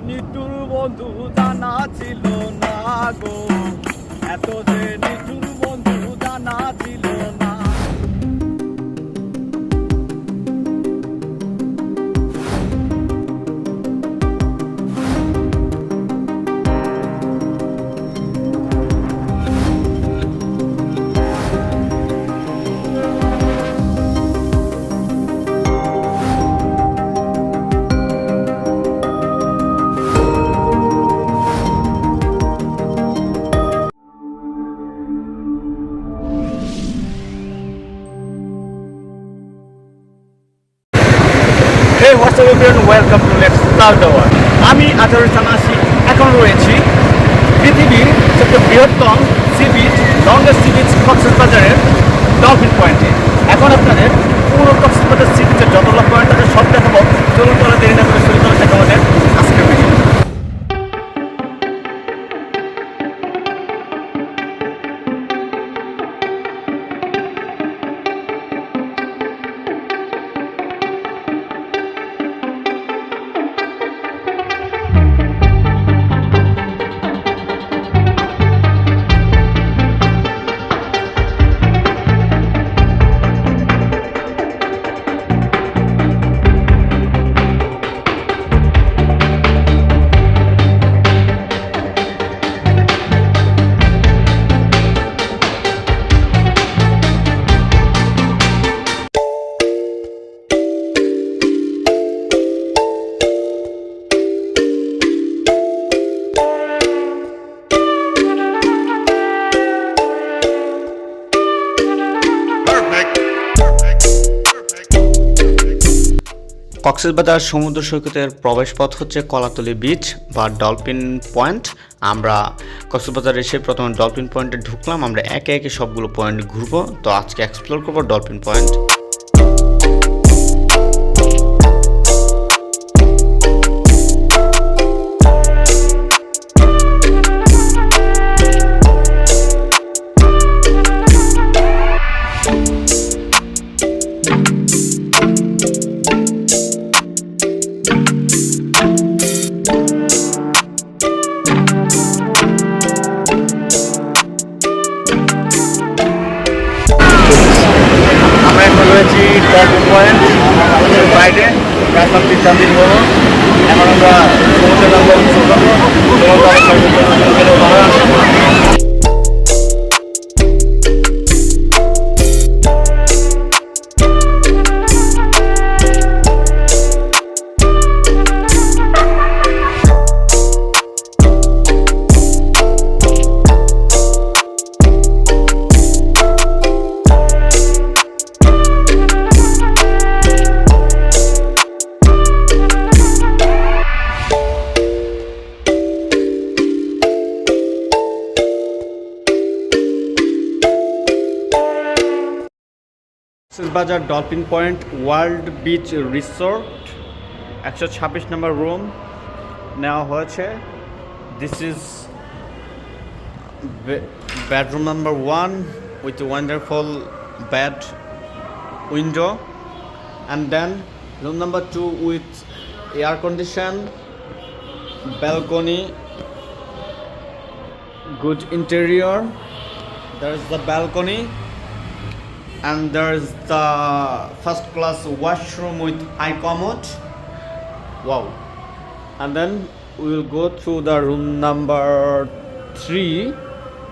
নিঠুর বন্ধু জানা ছিল না গো, এত যে নিঠুর বন্ধু জানা ছিল না। Hey, what's up everyone? Welcome to Let's Start the World. আমি আজহারুল ইসলাম আশিক এখন রয়েছি পৃথিবীর সবচেয়ে বৃহত্তম sea beach, longest sea beach কক্সবাজারের ডলফিন পয়েন্টে। এখন আপনাদের পুরো কক্সবাজার সি বিচের যতগুলো পয়েন্ট আছে সব দেখাবো। চলুন তাহলে দেরি না করে শুরু করা যাক আমাদের আজকের ভিডিও। কক্সবাজার সমুদ্র সৈকতের প্রবেশপথ হচ্ছে কলাতলি বিচ বা ডলফিন পয়েন্ট। আমরা কক্সবাজার এসে প্রথমে ডলফিন পয়েন্টে ঢুকলাম। আমরা একে একে সবগুলো পয়েন্ট ঘুরবো। তো আজকে এক্সপ্লোর করবো ডলফিন পয়েন্ট। ডলফিন পয়েন্ট বাইরে রাস্তার 3-4 দিন হলো। এখন আমরা সমুদ্রে নামবো, Cox's Bazar dolphin point world beach resort 126 number room নেওয়া হয়েছে। This is bedroom number 1 with wonderful bed window, and then room number 2 with air condition, balcony, good interior. There is the balcony. And there is the first class washroom with high commode. Wow. And then we will go to the room number 3.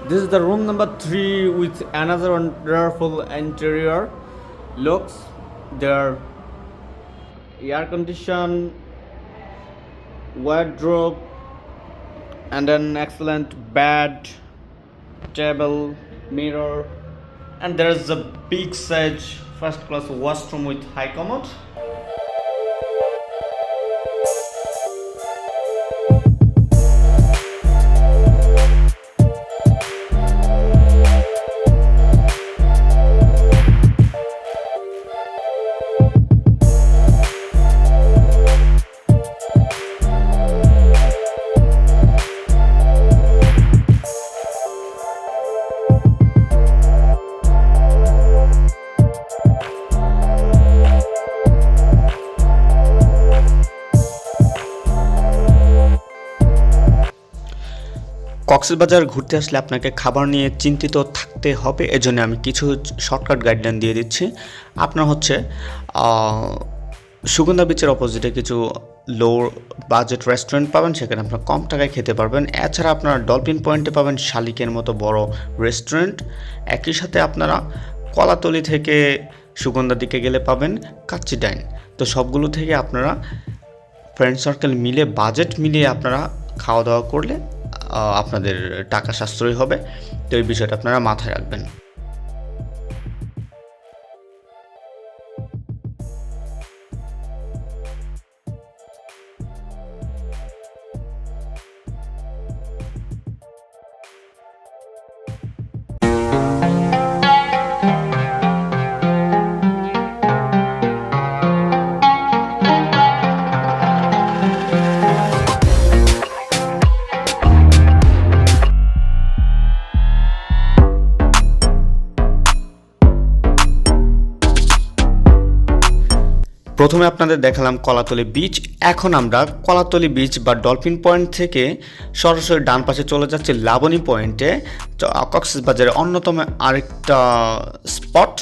This is the room number 3 with another wonderful interior looks. There air condition, wardrobe, and an excellent bed, table, mirror. And there is a big size first class washroom with high commode. Cox's Bazar ঘুরতে আসলে আপনাকে খাবার নিয়ে চিন্তিত থাকতে হবে, এজন্য আমি কিছু শর্টকাট গাইডলাইন দিয়ে দিচ্ছি। আপনার হচ্ছে সুগন্ধা বিচের অপোজিটে কিছু লো বাজেট রেস্টুরেন্ট পাবেন, সেখানে আপনার কম টাকায় খেতে পারবেন। এছাড়া আপনারা ডলফিন পয়েন্টে পাবেন শালিকের মতো বড় রেস্টুরেন্ট। একই সাথে আপনারা কলাতলি থেকে সুগন্ধার দিকে গেলে পাবেন কাচ্চি ডাইন। তো সবগুলো থেকে আপনারা ফ্রেন্ড সার্কেল মিলে বাজেট মিলিয়ে আপনারা খাওয়া দাওয়া করলে আপনাদের টাকা সাশ্রয় হবে। তো এই বিষয়টা আপনারা মাথায় রাখবেন। প্রথমে আপনাদের দেখালাম কলাতলি বিচ। এখন আমরা কলাতলি বিচ বা ডলফিন পয়েন্ট থেকে সরাসরি ডান পাশে চলে যাচ্ছি লাবণী পয়েন্টে, কক্সবাজারের অন্যতম আরেকটা স্পট।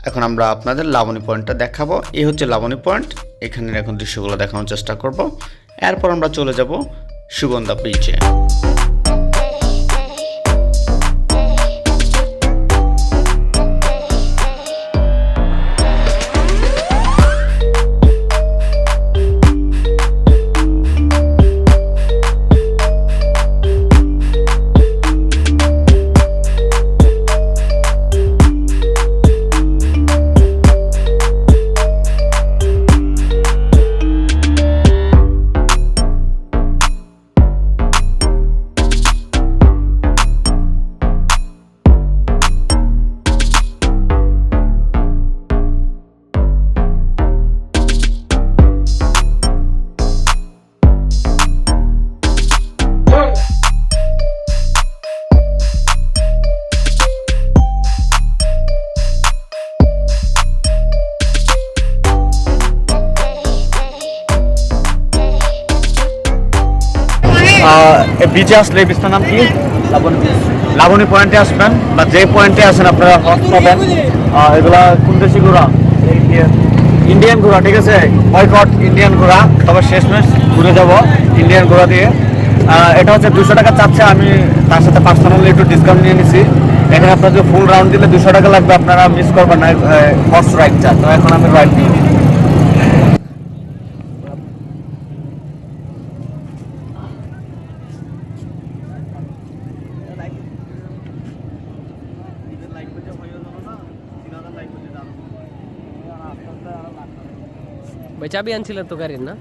এখন আমরা আপনাদের লাবণী পয়েন্টটা দেখাবো। এই হচ্ছে লাবণী পয়েন্ট, এখানের এখন দৃশ্যগুলো দেখানোর চেষ্টা করব। এরপর আমরা চলে যাব সুগন্ধা বিচে। বিচে আসলে এই বিচটার নাম কি? লাবণী পয়েন্টে আসবেন, বা যে পয়েন্টে আসেন আপনারা হর্স পাবেন। এগুলা কোন দেশি ঘোড়া? ইন্ডিয়ান ঘোড়া, ঠিক আছে? বয়কট ইন্ডিয়ান ঘোড়া, তবে শেষমেশ ঘুরে যাব ইন্ডিয়ান ঘোড়া দিয়ে। এটা হচ্ছে 200 টাকা চাচ্ছে, আমি তার সাথে পার্সোনালি একটু ডিসকাউন্ট নিয়ে নিছি। এখানে আপনার যে ফুল রাউন্ড দিলে 200 টাকা লাগবে, আপনারা মিস করবেন না হর্স রাইডটা। তো এখন আমি রাইড নিই। ভাই চাবি আনছিলেন তো গাড়ির না?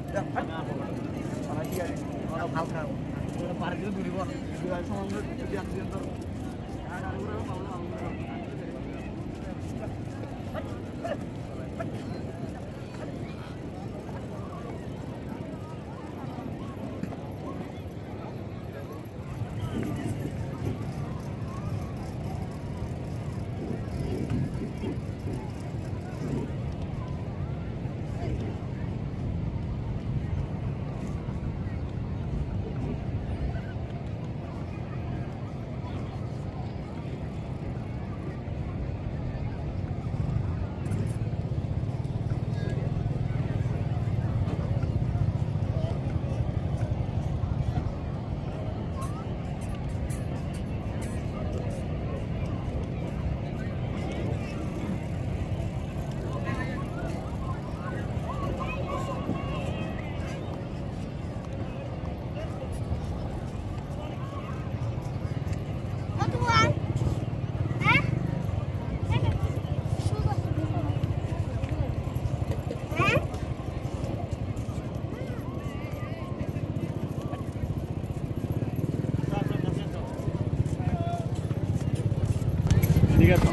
ঠিক আছে,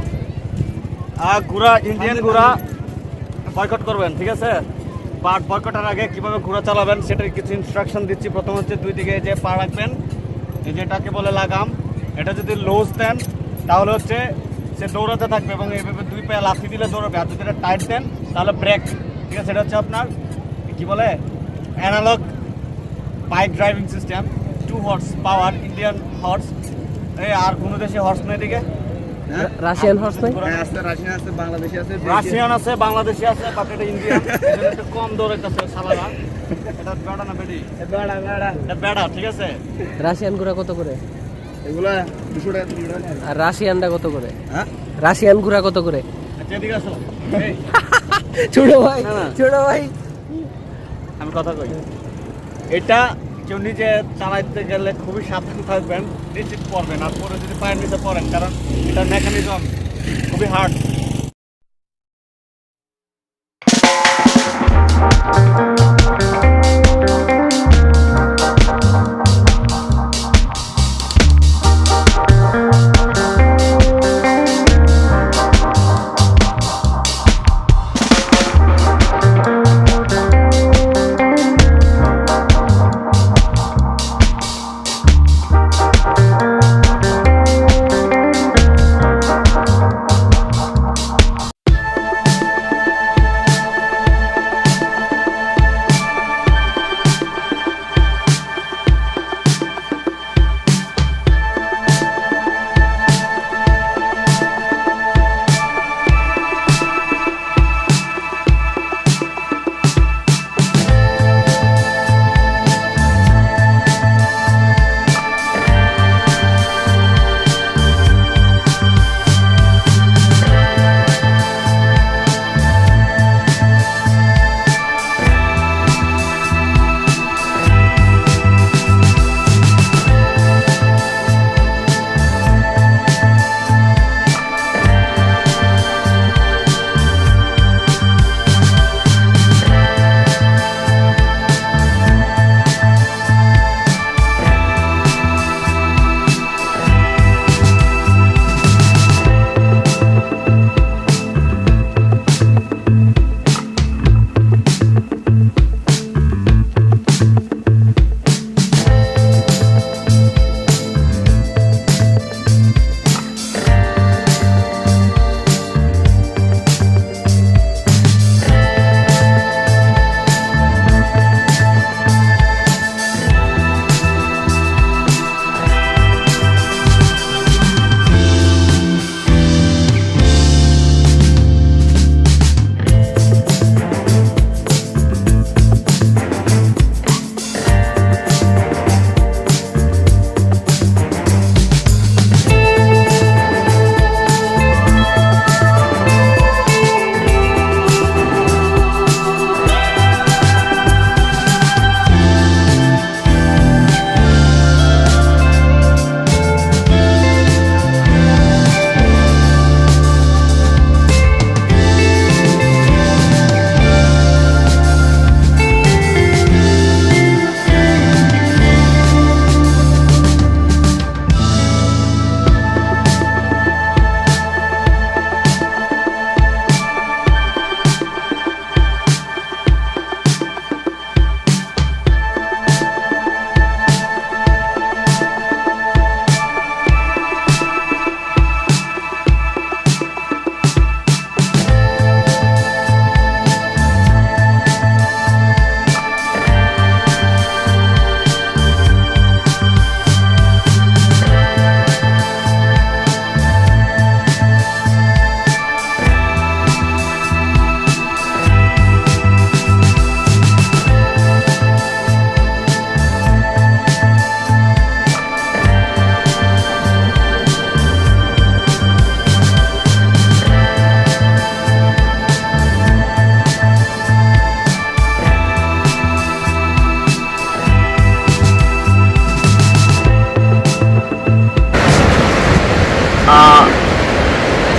ঘোড়া ইন্ডিয়ান ঘোড়া বয়কট করবেন, ঠিক আছে? বাট বয়কটের আগে কীভাবে ঘোড়া চালাবেন সেটার কিছু ইনস্ট্রাকশন দিচ্ছি। প্রথম হচ্ছে দুই দিকে যে পা রাখবেন, এই যেটাকে বলে লাগাম, এটা যদি লোজ দেন তাহলে হচ্ছে সে দৌড়াতে থাকবে এবং এইভাবে দুই পায়ে লাথি দিলে দৌড়াবে। আর যদি এটা টাইট দেন তাহলে ব্রেক, ঠিক আছে? এটা হচ্ছে আপনার কী বলে analogue bike driving system. 2 horsepower Indian horse. এই আর কোন দেশে হর্স নেই দিকে? রাশিয়ান হর্স নাই? হ্যাঁ আছে, রাশিয়ান আছে, বাংলাদেশি আছে, রাশিয়ান আছে, বাংলাদেশি আছে, বাট এটা ইন্ডিয়ান। এটা একটু কম দর হইতাছে সালারা। এটা বেড়া না বেডি? বেড়া বেড়া। এটা বেড়া, ঠিক আছে? রাশিয়ান গুড়া কত করে? এগুলা 200 টাকা 300 টাকা। আর রাশিয়ানটা কত করে? হ্যাঁ রাশিয়ান গুড়া কত করে? আচ্ছা এদিকে আসো। এই ছোট ভাই, না, না। ছোট ভাই। আমি কথা কই, এটা কেউ নিজে চালাইতে গেলে খুবই সাবধান থাকবেন, নিশ্চিত পড়বেন। আর পরে যদি পায়ের নিচে পড়েন, কারণ এটা মেকানিজম খুবই হার্ড।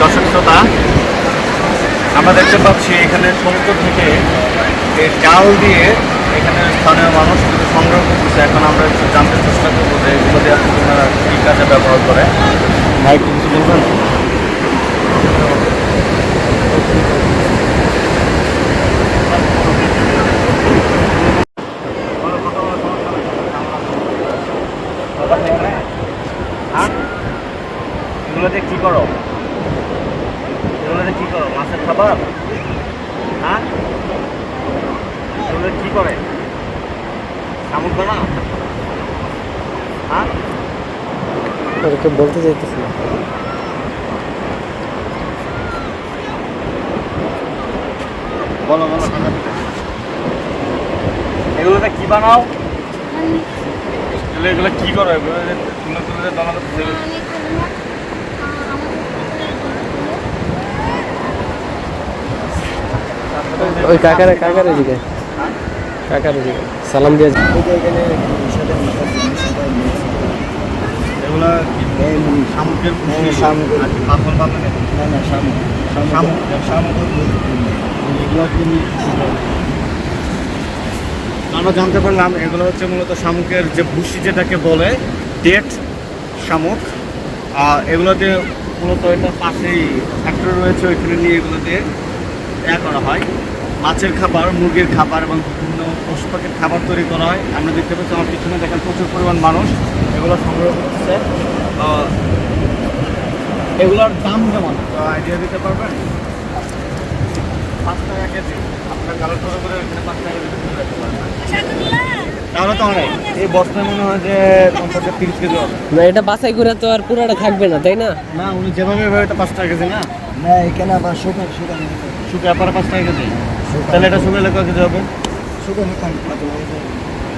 দর্শক শ্রোতা, আমরা দেখতে পাচ্ছি এখানে সমুদ্র থেকে এই জাল দিয়ে এখানে স্থানীয় মানুষ কিন্তু সংগ্রহ করতেছে। এখন আমরা একটু জানতে চেষ্টা করবো যে এগুলো দিয়ে আপনারা কী কাজে ব্যবহার করে। ভাই একটু কিছু বলবেন? এগুলো দিয়ে কী করো? এগুলো দিয়ে কী করো? মাছের খাবার? হ্যাঁ, এগুলো কী করে? শামুক বানা? হ্যাঁ ওকে বলতে চাইতেছি না। বলো বলো এগুলোতে কি বানাও? এগুলো কি করো? এগুলো তুলে তুলে বানাতে ওই কাকারে দিকে, কাকারে দিকে সালাম দিয়ে এগুলো শামুকের পাথর বানানো আমরা জানতে পারলাম এগুলো হচ্ছে মূলত শামুকের যে ভুসি যেটাকে বলে ডেট শামুক। এগুলোতে মূলত এটার পাশেই ফ্যাক্টরি রয়েছে, ওইখানে নিয়ে এগুলোতে করা হয় মাছের খাবার, মুরগির খাবার এবং বিভিন্ন পশু পাখির খাবার তৈরি করা হয়। আমরা দেখতে পাচ্ছি আমার পিছনে দেখেন প্রচুর পরিমাণ মানুষ এগুলো সংগ্রহ করতেছে। এগুলোর দাম কেমন আইডিয়া দিতে পারবেন? 5 টাকা কেজি। আপনার কালার করে এখানে 5 টাকা কেজি তুলে রাখতে পারবেন। তাহলে তো অনেক। এই বস্তায় মনে হয় যে 50-30 কেজি হবে। না, এটা বাছাই করে তো আর পুরোটা থাকবে না, তাই না? না, উনি যেভাবে এটা 5 টাকা কেজি না। না এখানে আবার শুকায় পরে 5 টাকা কেজি। তাহলে এটা শুকালে কত কেজি হবে? শুকানো কম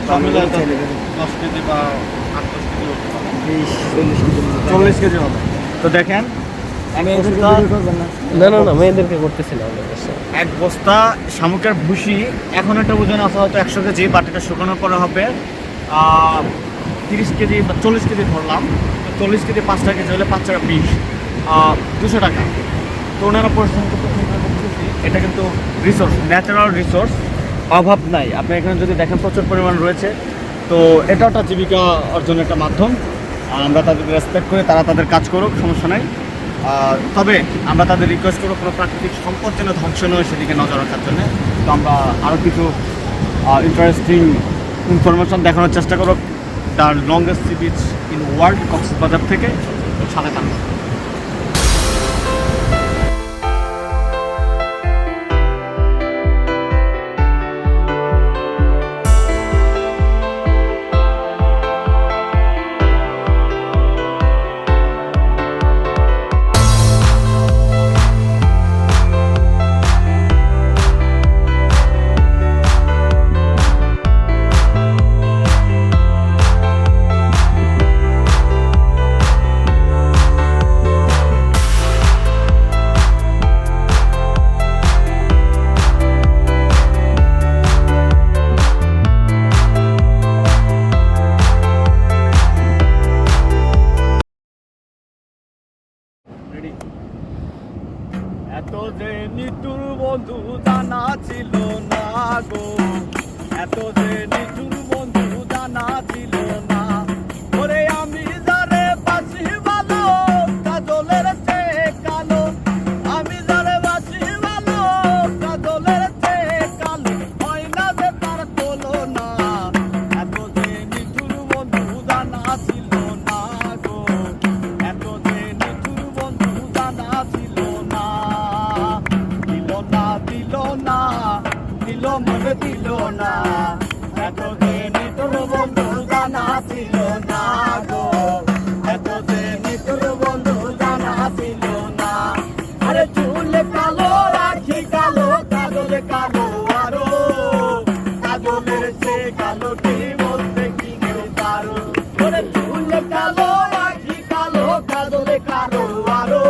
সব মিলে 10 কেজি বা 8-10 কেজি হতে পারে। 40 40 কেজি কেজি হবে। তো দেখেন না মেয়েদেরকে করতেছি না আমাদের কাছে। এক বস্তা শামুকের ভুসি এখন একটা ওজন আছে হয়তো 100 কেজি, বাট এটা শুকানোর পরে হবে 30 কেজি বা 40 কেজি ধরলাম। 40 কেজি 5 টাকা কেজি হলে 5 টাকা 20, 200 টাকা। তো ওনারা পরিশ্রম করতে এটা কিন্তু রিসোর্স, ন্যাচারাল রিসোর্স, অভাব নাই। আপনি এখানে যদি দেখেন প্রচুর পরিমাণ রয়েছে। তো এটা একটা জীবিকা অর্জনের একটা মাধ্যম। আমরা তাদেরকে রেসপেক্ট করি, তারা তাদের কাজ করুক, সমস্যা নাই। তবে আমরা তাদের রিকোয়েস্ট করবো কোনো প্রাকৃতিক সম্পদ যেন ধ্বংস নয় সেদিকে নজর রাখার জন্য। তো আমরা আরও কিছু ইন্টারেস্টিং ইনফরমেশন দেখানোর চেষ্টা করব the longest sea beach in world Cox's Bazar থেকে। সাথে থাকবো। এত যে নিতুর বন্ধু জানা ছিল না গো, এত যে নিতুর বন্ধু জানা ছিল না। ওরে আমি যারে বাসি ভালো কাজলের চেয়ে কালো, আমি যারে বাসি ভালো কাজলের চেয়ে কালো, হয় না যে তার তুলনা। এত যে নিতুর বন্ধু জানা ছিল না গো, এত যে নিতুর বন্ধু জানা ছিল না। দিল মনে দিল না, এত যে নিতুর বন্ধু জানা ছিল না গো, এত যে নিতুর বন্ধু জানা ছিল না। আরে চুল কালো রাখি কালো, কাজল কালো আরো, কাজলের সে কালো কি বলতে কি কেউ পারো। ওরে চুল কালো রাখি কালো, কাজল কালো আরো,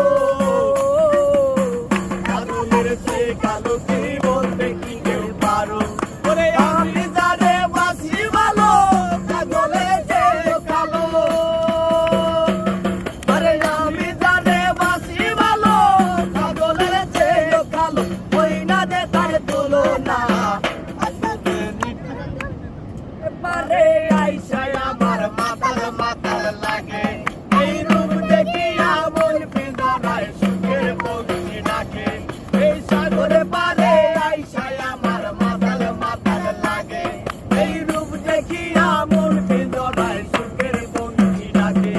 কাজলের সে কালো কি বলতে কি কেউ পারো। ওরে আমি যারে বাসি ভালো কাজলে যে কালো, আরে আমি যারে বাসি ভালো কাজলের যে কালো, ওই না যে তার তুলনা। পারে আইসায় আমার মাতার লাগে, এই রূপ দেখিয়া মন পিঁজরায় সুখের পক্ষী ডাকে। এই সাগরে পারে আইসায় আমার মাতার লাগে, এই রূপ দেখিয়া মন পিঁজরায় সুখের পক্ষী ডাকে।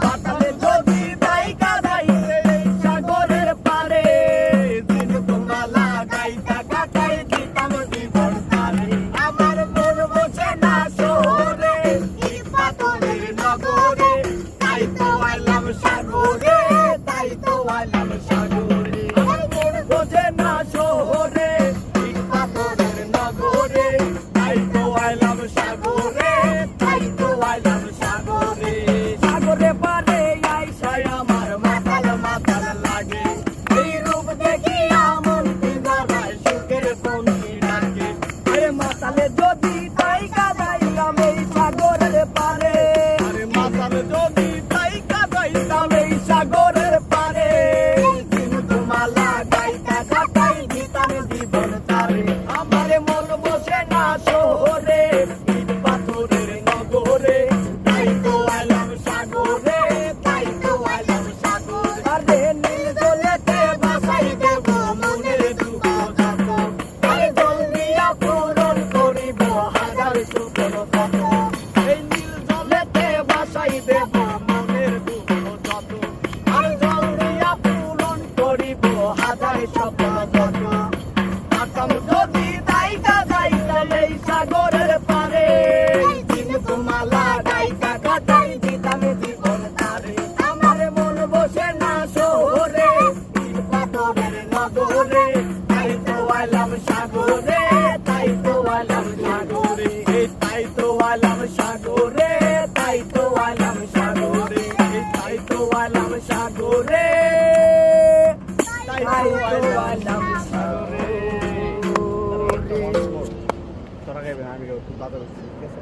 মাতালে যদি বাইকা যাইতে এই সাগরের পারে, দিন তোমালা গাইতা কাটাই দিতাম জীবন তারে। আমার মন বসে না শহরে, এই পাথরের আলাম সাগরে, তাই তো আলাম সাগরে, তাই তো আলাম সাগরে, তাই তো আলাম সাগরে। তোরা গাইবেন, আমি গাইবো, তুই বাজার ঠিক আছে?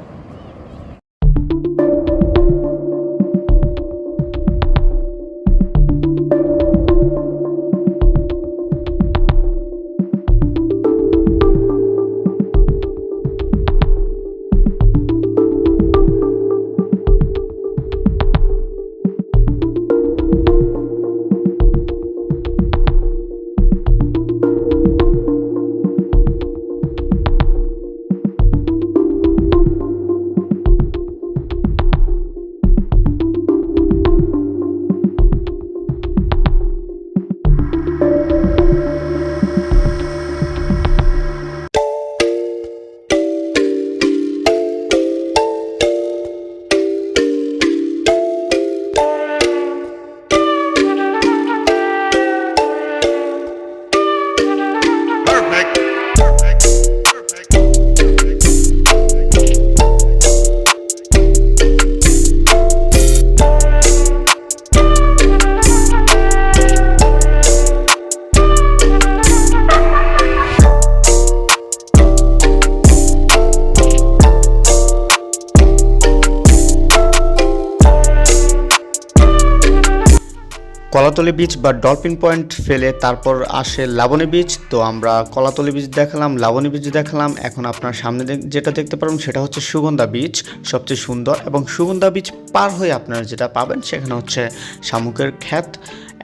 কলাতলি বিচ বা ডলফিন পয়েন্ট ফেলে তারপর আসে লাবণী বিচ। তো আমরা কলাতলি বিচ দেখালাম, লাবণী বিচ দেখালাম। এখন আপনার সামনে যেটা দেখতে পারবেন সেটা হচ্ছে সুগন্ধা বিচ, সবচেয়ে সুন্দর। এবং সুগন্ধা বিচ পার হয়ে আপনারা যেটা পাবেন সেখানে হচ্ছে শামুকের ক্ষেত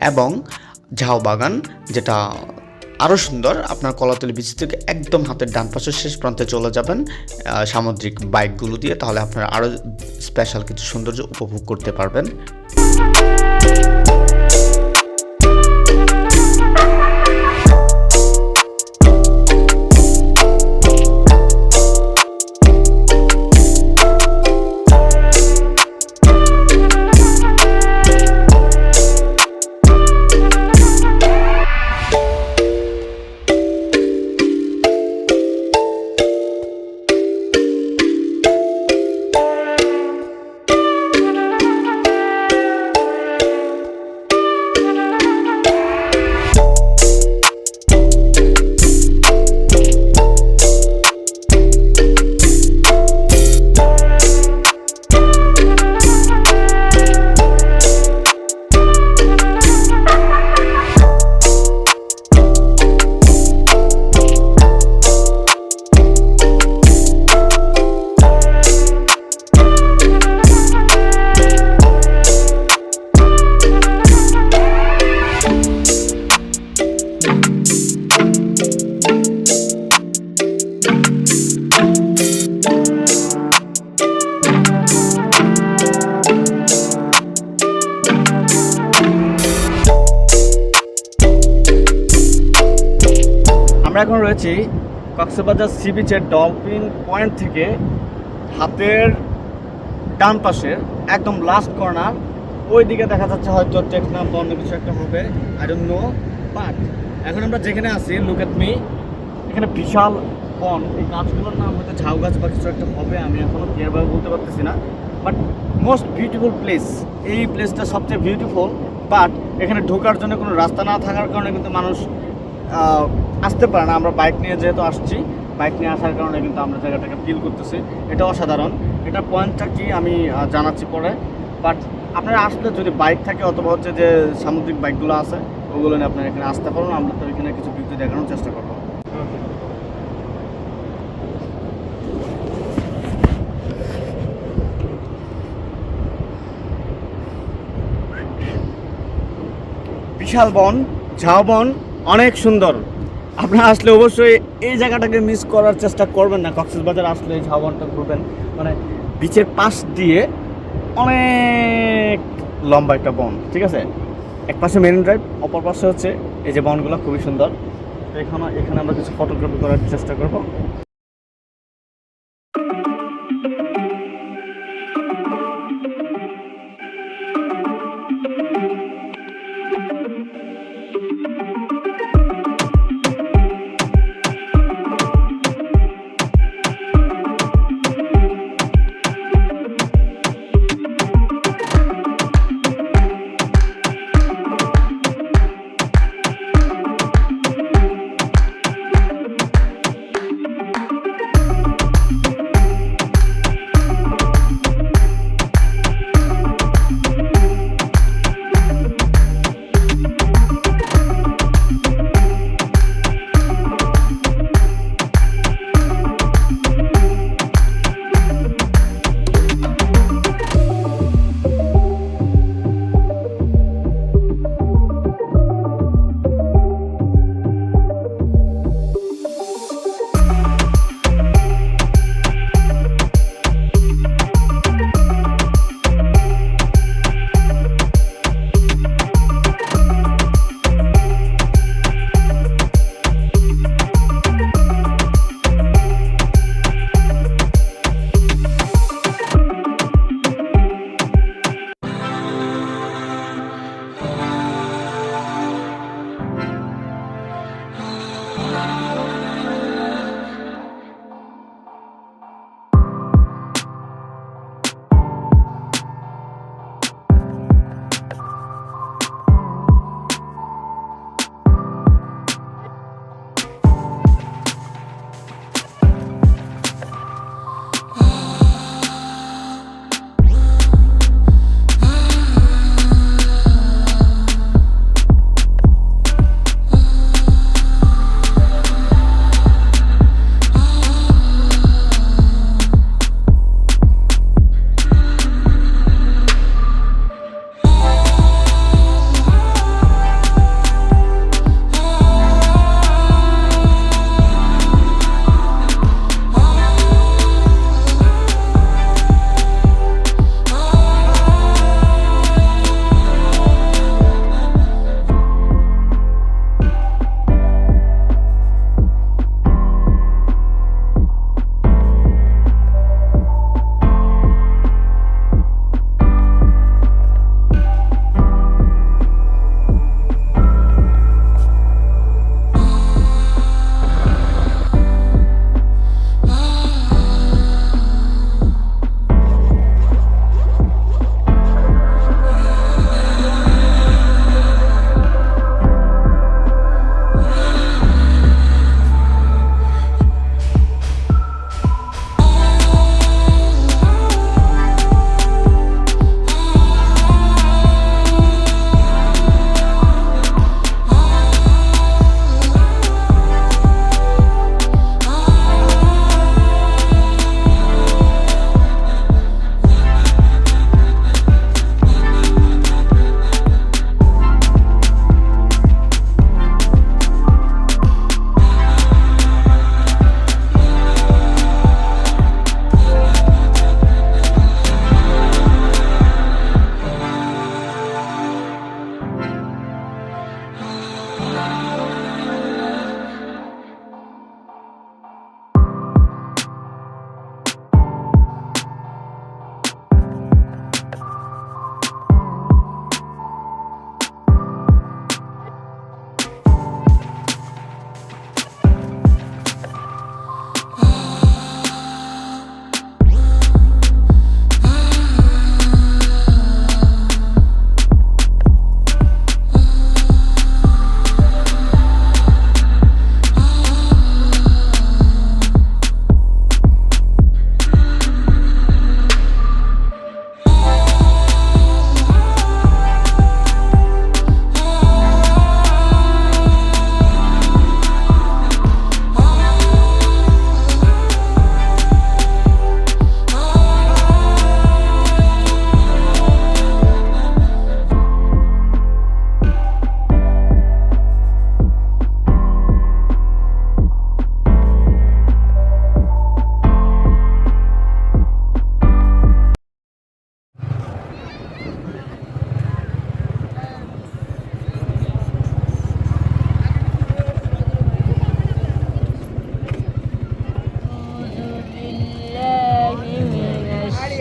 এবং ঝাউ বাগান, যেটা আরও সুন্দর। আপনার কলাতলি বিচ থেকে একদম হাতের ডান পাশের শেষ প্রান্তে চলে যাবেন সামুদ্রিক বাইকগুলো দিয়ে, তাহলে আপনারা আরও স্পেশাল কিছু সৌন্দর্য উপভোগ করতে পারবেন। আমরা এখন রয়েছি কক্সবাজার সি বিচের ডলফিন পয়েন্ট থেকে হাতের ডান পাশের একদম লাস্ট কর্নার, ওই দিকে দেখা যাচ্ছে হয়তো টেকনাফ বা অন্য কিছু একটা হবে, আই ডোন্ট নো। বাট এখন আমরা যেখানে আছি, লুক এট মি, এখানে বিশাল বন। এই গাছগুলোর নাম হয়তো ঝাউ গাছ বা কিছু একটা হবে, আমি এখনও ক্লিয়ারভাবে বলতে পারতেছি না। বাট মোস্ট বিউটিফুল প্লেস, এই প্লেসটা সবচেয়ে বিউটিফুল। বাট এখানে ঢোকার জন্য কোনো রাস্তা না থাকার কারণে কিন্তু মানুষ আসতে পারে না। আমরা বাইক নিয়ে যেহেতু আসছি, বাইক নিয়ে আসার কারণে কিন্তু আমরা জায়গাটাকে ফিল করতেছি। এটা অসাধারণ। এটা পয়েন্টটা কি আমি জানাচ্ছি পরে। বাট আপনারা আসলে যদি বাইক থাকে অথবা হচ্ছে যে সামুদ্রিক বাইকগুলো আছে ওগুলো নিয়ে আপনারা এখানে আসতে পারবেন। আমরা তো এখানে কিছু বিউটি দেখানোর চেষ্টা করবো। বিশাল বন, ঝাউ বন, অনেক সুন্দর। আপনারা আসলে অবশ্যই এই জায়গাটাকে মিস করার চেষ্টা করবেন না। কক্সবাজার আসলে এই ঝাউ বনটা ঘুরবেন, মানে বিচের পাশ দিয়ে অনেক লম্বা একটা বন, ঠিক আছে। এক পাশে মেরিন ড্রাইভ, অপর পাশে হচ্ছে এই যে বনগুলো, খুবই সুন্দর। তো এখানে আমরা কিছু ফটোগ্রাফি করার চেষ্টা করব।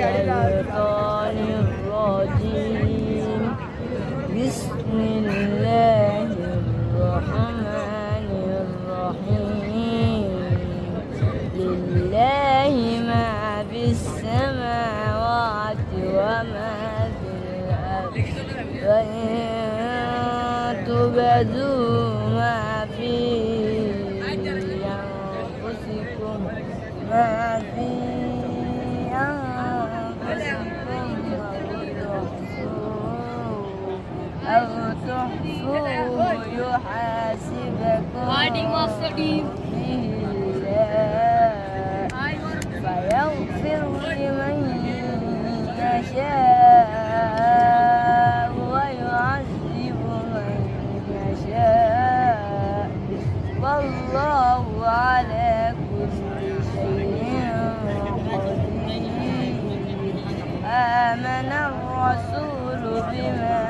الشيطان الرجيم بسم الله الرحمن الرحيم لله ما في السماوات وما في الأرض وإن تبدوا ما في أنفسكم ما في أنفسكم أو تحصوه يحاسبكم به الله فيغفر لمن يشاء ويعذب من يشاء والله على كل شيء قدير آمن الرسول بما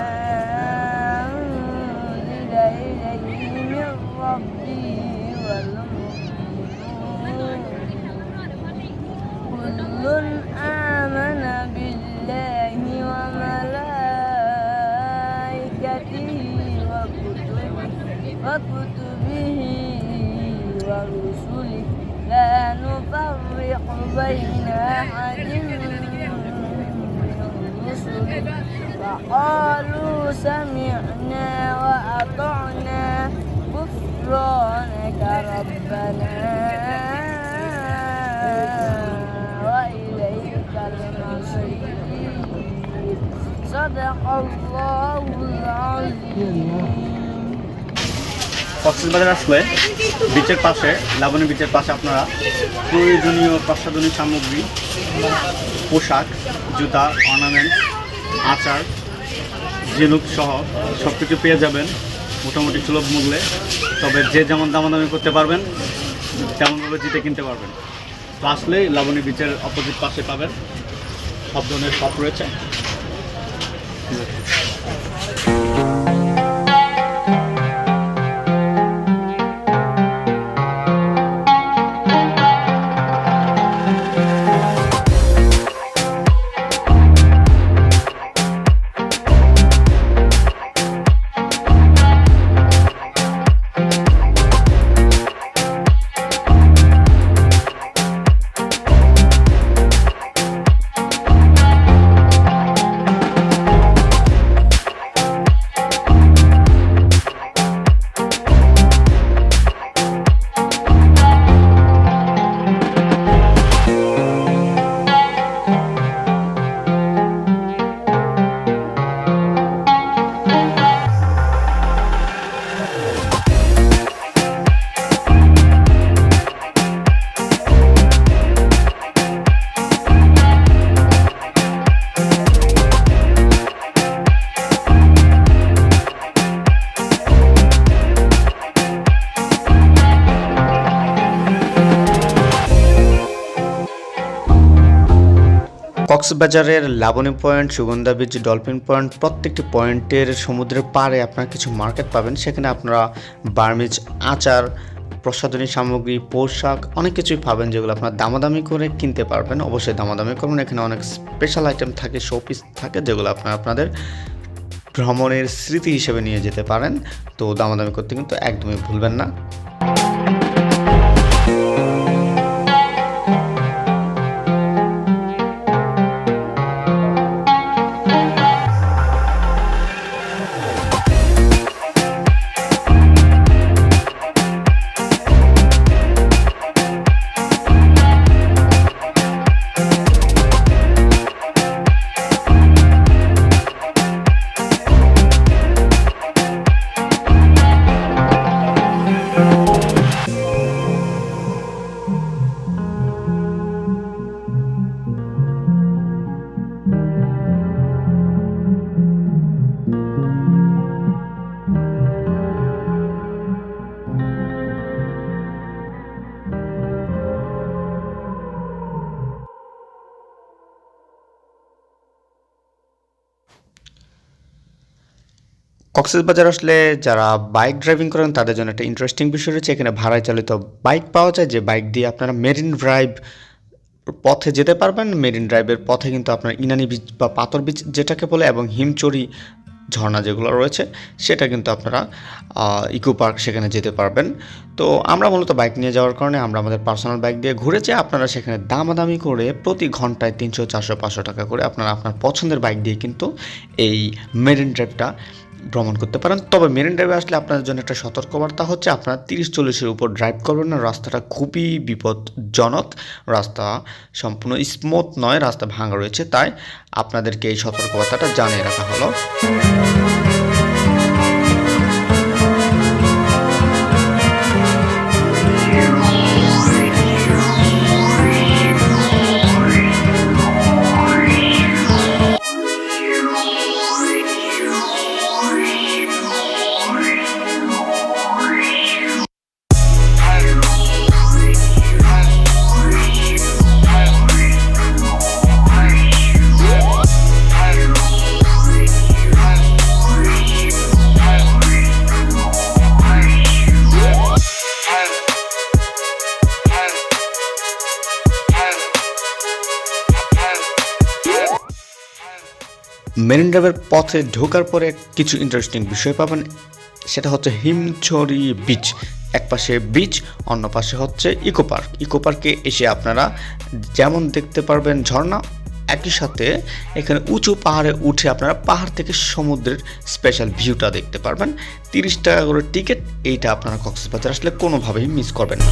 أنزل إليه من ربه والمؤمنون كل آمن بالله وملائكته وكتبه ورسله لا نفرق بين أحد من رسله وقالوا سمعنا وأطعنا غفرانك ربنا وإليك المصير صدق الله العظيم কক্সবাজার আসলে বিচের পাশে, লাবণী বিচের পাশে আপনারা প্রয়োজনীয় প্রসাধনী সামগ্রী, পোশাক, জুতা, অর্নামেন্ট, আচার, ঝিনুক সহ সব কিছু পেয়ে যাবেন মোটামুটি সুলভ মূল্যে। তবে যে যেমন দামাদামি করতে পারবেন তেমনভাবে জিতে কিনতে পারবেন। তো আসলেই লাবণী বিচের অপোজিট পাশে পাবেন, সব ধরনের শপ রয়েছে। কক্সবাজারের Laboni point, Sugandha beach, dolphin point প্রত্যেকটি পয়েন্টের সমুদ্রের পাড়ে আপনারা কিছু মার্কেট পাবেন। সেখানে আপনারা বার্মিজ আচার, প্রসাধনী সামগ্রী, পোশাক অনেক কিছুই পাবেন যেগুলো আপনারা দামাদামি করে কিনতে পারবেন। অবশ্যই দামাদামি করবেন। এখানে অনেক স্পেশাল আইটেম থাকে, শোপিস থাকে যেগুলো আপনারা আপনাদের ভ্রমণের স্মৃতি হিসেবে নিয়ে যেতে পারেন। তো দামাদামি করতে কিন্তু একদমই ভুলবেন না। কক্সবাজার আসলে যারা বাইক ড্রাইভিং করেন তাদের জন্য একটা ইন্টারেস্টিং বিষয় রয়েছে। এখানে ভাড়ায় চালিত বাইক পাওয়া যায়, যে বাইক দিয়ে আপনারা মেরিন ড্রাইভ পথে যেতে পারবেন। মেরিন ড্রাইভের পথে কিন্তু আপনার ইনানি বিচ বা পাথর বিচ যেটাকে বলে এবং হিমচড়ি ঝর্ণা যেগুলো রয়েছে সেটা কিন্তু আপনারা ইকো পার্ক সেখানে যেতে পারবেন। তো আমরা মূলত বাইক নিয়ে যাওয়ার কারণে আমরা আমাদের পার্সোনাল বাইক দিয়ে ঘুরেছি। আপনারা সেখানে দামাদামি করে প্রতি ঘন্টায় 300, 400, 500 টাকা করে আপনারা আপনার পছন্দের বাইক দিয়ে কিন্তু এই মেরিন ড্রাইভটা ভ্রমণ করতে পারেন। তবে মেরিন ড্রাইভে আসলে আপনাদের জন্য একটা সতর্কবার্তা হচ্ছে আপনারা 30-40-এর উপর ড্রাইভ করবেন না। রাস্তাটা খুবই বিপজ্জনক, রাস্তা সম্পূর্ণ স্মুথ নয়, রাস্তা ভাঙা রয়েছে, তাই আপনাদেরকে এই সতর্কবার্তাটা জানিয়ে রাখা হলো। মেরিন ড্রাইভের পথে ঢোকার পরে কিছু ইন্টারেস্টিং বিষয় পাবেন, সেটা হচ্ছে হিমছড়ি বিচ। এক পাশে বিচ, অন্য পাশে হচ্ছে ইকো পার্ক। ইকো পার্কে এসে আপনারা যেমন দেখতে পারবেন ঝর্ণা, একই সাথে এখানে উঁচু পাহাড়ে উঠে আপনারা পাহাড় থেকে সমুদ্রের স্পেশাল ভিউটা দেখতে পারবেন। 30 টাকা করে টিকিট, এইটা আপনারা কক্সবাজার আসলে কোনোভাবেই মিস করবেন না।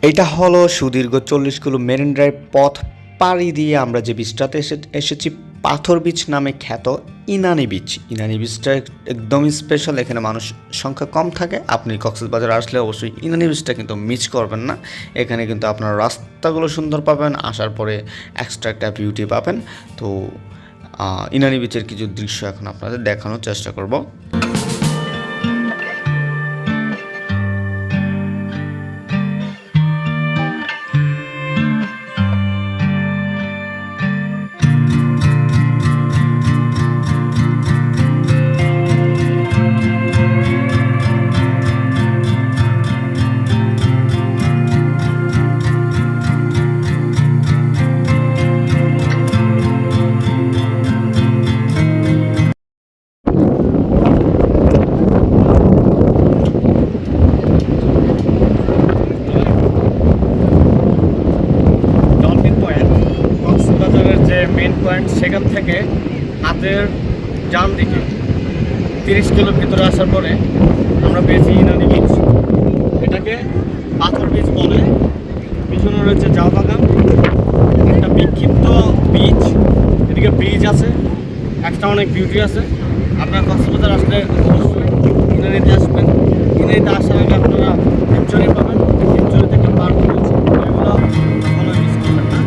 এটা হলো সুদীর্ঘ 40 কিলো মেরিন ড্রাইভ পথ পাড়ি দিয়ে আমরা যে বিচটাতে এসেছি, পাথর বিচ নামে খ্যাত ইনানি বিচ। ইনানি বিচটা একদমই স্পেশাল, এখানে মানুষ সংখ্যা কম থাকে। আপনি কক্সবাজার আসলে অবশ্যই ইনানি বিচটা কিন্তু মিস করবেন না। এখানে কিন্তু আপনার রাস্তাগুলো সুন্দর পাবেন, আসার পরে এক্সট্রা একটা বিউটি পাবেন। তো ইনানি বিচের কিছু দৃশ্য এখন আপনাদের দেখানোর চেষ্টা করব। থেকে হাতের ডান দিকে 30 কিলো ভিতরে আসার পরে আমরা পেয়েছি ইনানি বিচ। এটাকে পাথর বিচ বলে। পিছনে রয়েছে চা বাগান, একটা বিক্ষিপ্ত বিচ, এদিকে ব্রিজ আছে, একটা অনেক বিউটি আছে। আপনারা কক্সবাজার আসলে অবশ্যই ইনানিতে আসবেন। ইনানিতে আসার আগে আপনারা ফিউচারে পাবেন, ফিউচারে থেকে পার্ক রয়েছে, এগুলো কখনো মিস করবেন না।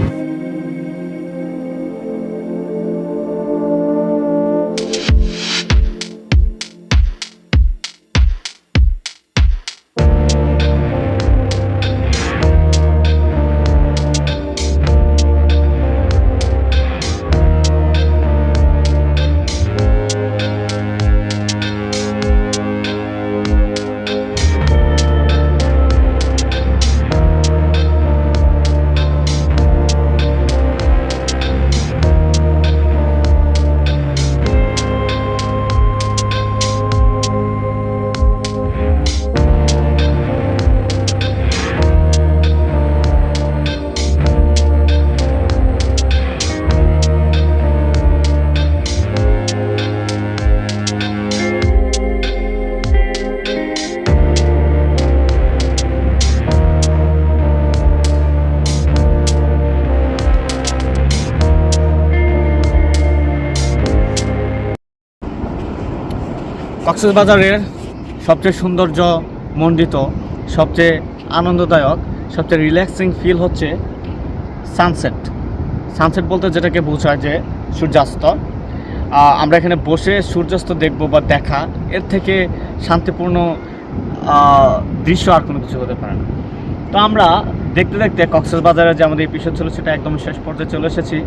কক্সবাজারের সবচেয়ে সৌন্দর্য মণ্ডিত, সবচেয়ে আনন্দদায়ক, সবচেয়ে রিল্যাক্সিং ফিল হচ্ছে সানসেট। সানসেট বলতে যেটাকে বোঝায় যে সূর্যাস্ত। আমরা এখানে বসে সূর্যাস্ত দেখব বা দেখা, এর থেকে শান্তিপূর্ণ দৃশ্য আর কোনো কিছু হতে পারে না। তো আমরা দেখতে দেখতে কক্সবাজারের যে আমাদের এপিসোড ছিল সেটা একদম শেষ পর্যায়ে চলে এসেছি।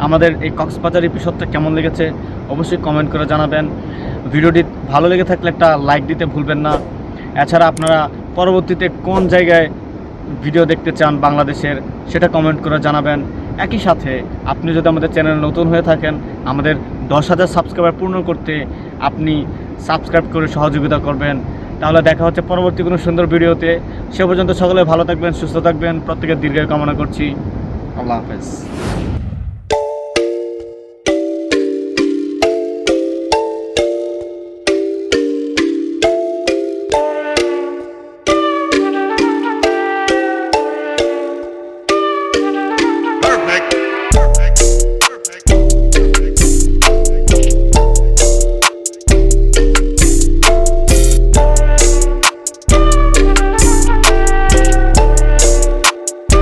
আমাদের এই কক্সবাজার এপিসোডটা কেমন লেগেছে অবশ্যই কমেন্ট করে জানাবেন। ভিডিওটি ভালো লেগে থাকলে একটা লাইক দিতে ভুলবেন না। এছাড়া আপনারা পরবর্তীতে কোন জায়গায় ভিডিও দেখতে চান বাংলাদেশের সেটা কমেন্ট করে জানাবেন। একই সাথে আপনি যদি আমাদের চ্যানেল নতুন হয়ে থাকেন, আমাদের 10,000 সাবস্ক্রাইবার পূর্ণ করতে আপনি সাবস্ক্রাইব করে সহযোগিতা করবেন। তাহলে দেখা হচ্ছে পরবর্তী কোনো সুন্দর ভিডিওতে। সে পর্যন্ত সকলে ভালো থাকবেন, সুস্থ থাকবেন, প্রত্যেকের দীর্ঘায়ু কামনা করছি। আল্লাহ হাফেজ।